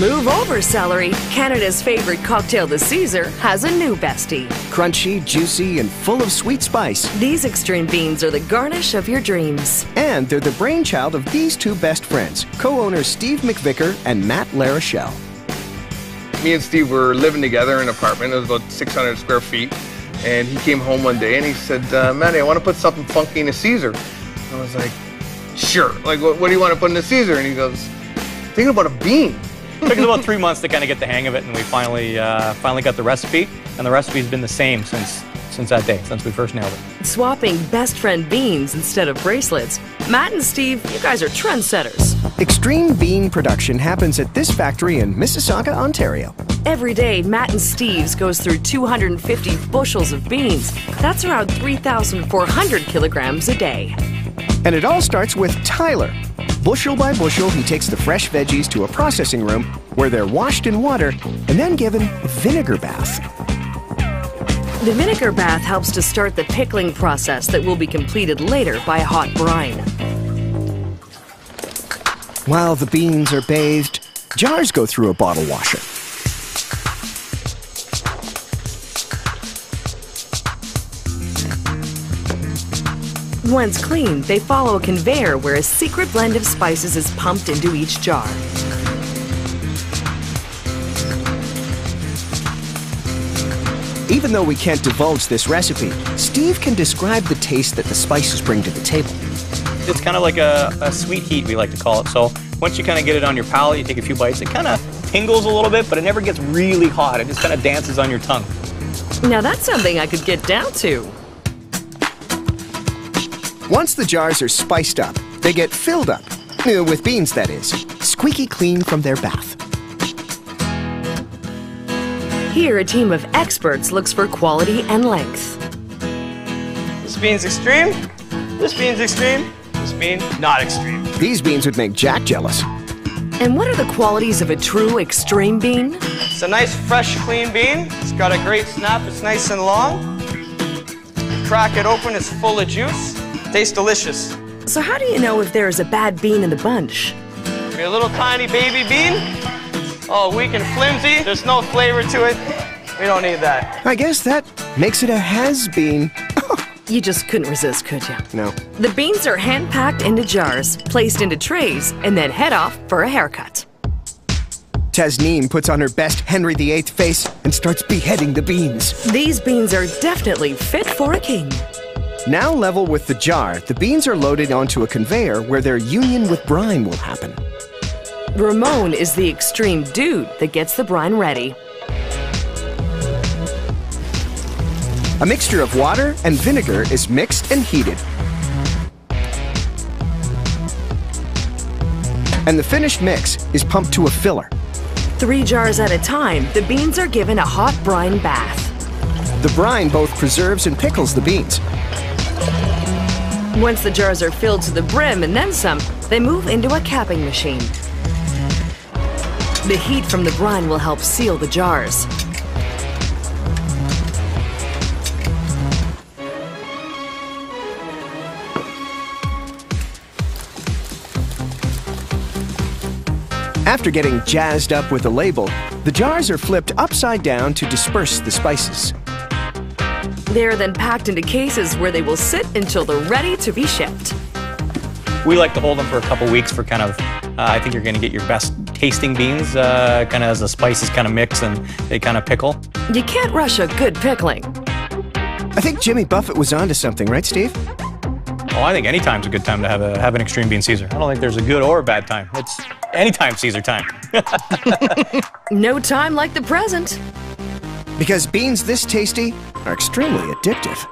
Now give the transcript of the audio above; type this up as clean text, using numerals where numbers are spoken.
Move over, celery. Canada's favorite cocktail, the Caesar, has a new bestie. Crunchy, juicy, and full of sweet spice. These extreme beans are the garnish of your dreams. And they're the brainchild of these two best friends, co-owners Steve McVicker and Matt LaRochelle. Me and Steve were living together in an apartment. It was about 600 square feet. And he came home one day and he said, Matty, I want to put something funky in a Caesar. I was like, sure. Like, what do you want to put in a Caesar? And he goes, thinking about a bean. It took us about 3 months to kind of get the hang of it, and we finally got the recipe, and the recipe's been the same since that day, since we first nailed it. Swapping best friend beans instead of bracelets. Matt and Steve, you guys are trendsetters. Extreme bean production happens at this factory in Mississauga, Ontario. Every day, Matt and Steve's goes through 250 bushels of beans. That's around 3,400 kilograms a day. And it all starts with Tyler. Bushel by bushel, he takes the fresh veggies to a processing room where they're washed in water and then given a vinegar bath. The vinegar bath helps to start the pickling process that will be completed later by a hot brine. While the beans are bathed, jars go through a bottle washer. Once clean, they follow a conveyor where a secret blend of spices is pumped into each jar. Even though we can't divulge this recipe, Steve can describe the taste that the spices bring to the table. It's kind of like a sweet heat, we like to call it. So once you kind of get it on your palate, you take a few bites, it kind of tingles a little bit, but it never gets really hot. It just kind of dances on your tongue. Now that's something I could get down to. Once the jars are spiced up, they get filled up, with beans that is, squeaky clean from their bath. Here, a team of experts looks for quality and length. This bean's extreme, this bean's extreme, this bean not extreme. These beans would make Jack jealous. And what are the qualities of a true extreme bean? It's a nice, fresh, clean bean. It's got a great snap, it's nice and long. You crack it open, it's full of juice. Tastes delicious. So how do you know if there's a bad bean in the bunch? Be a little tiny baby bean. Oh, weak and flimsy. There's no flavor to it. We don't need that. I guess that makes it a has-been. You just couldn't resist, could you? No. The beans are hand-packed into jars, placed into trays, and then head off for a haircut. Tasneem puts on her best Henry VIII face and starts beheading the beans. These beans are definitely fit for a king. Now level with the jar, the beans are loaded onto a conveyor where their union with brine will happen. Ramon is the extreme dude that gets the brine ready. A mixture of water and vinegar is mixed and heated. And the finished mix is pumped to a filler. 3 jars at a time, the beans are given a hot brine bath. The brine both preserves and pickles the beans. Once the jars are filled to the brim and then some, they move into a capping machine. The heat from the brine will help seal the jars. After getting jazzed up with a label, the jars are flipped upside down to disperse the spices. They are then packed into cases where they will sit until they're ready to be shipped. We like to hold them for a couple weeks for kind of, I think you're going to get your best tasting beans, kind of as the spices kind of mix and they kind of pickle. You can't rush a good pickling. I think Jimmy Buffett was onto something, right, Steve? Oh, I think any time's a good time to have an extreme bean Caesar. I don't think there's a good or a bad time. It's anytime Caesar time. No time like the present. Because beans this tasty are extremely addictive.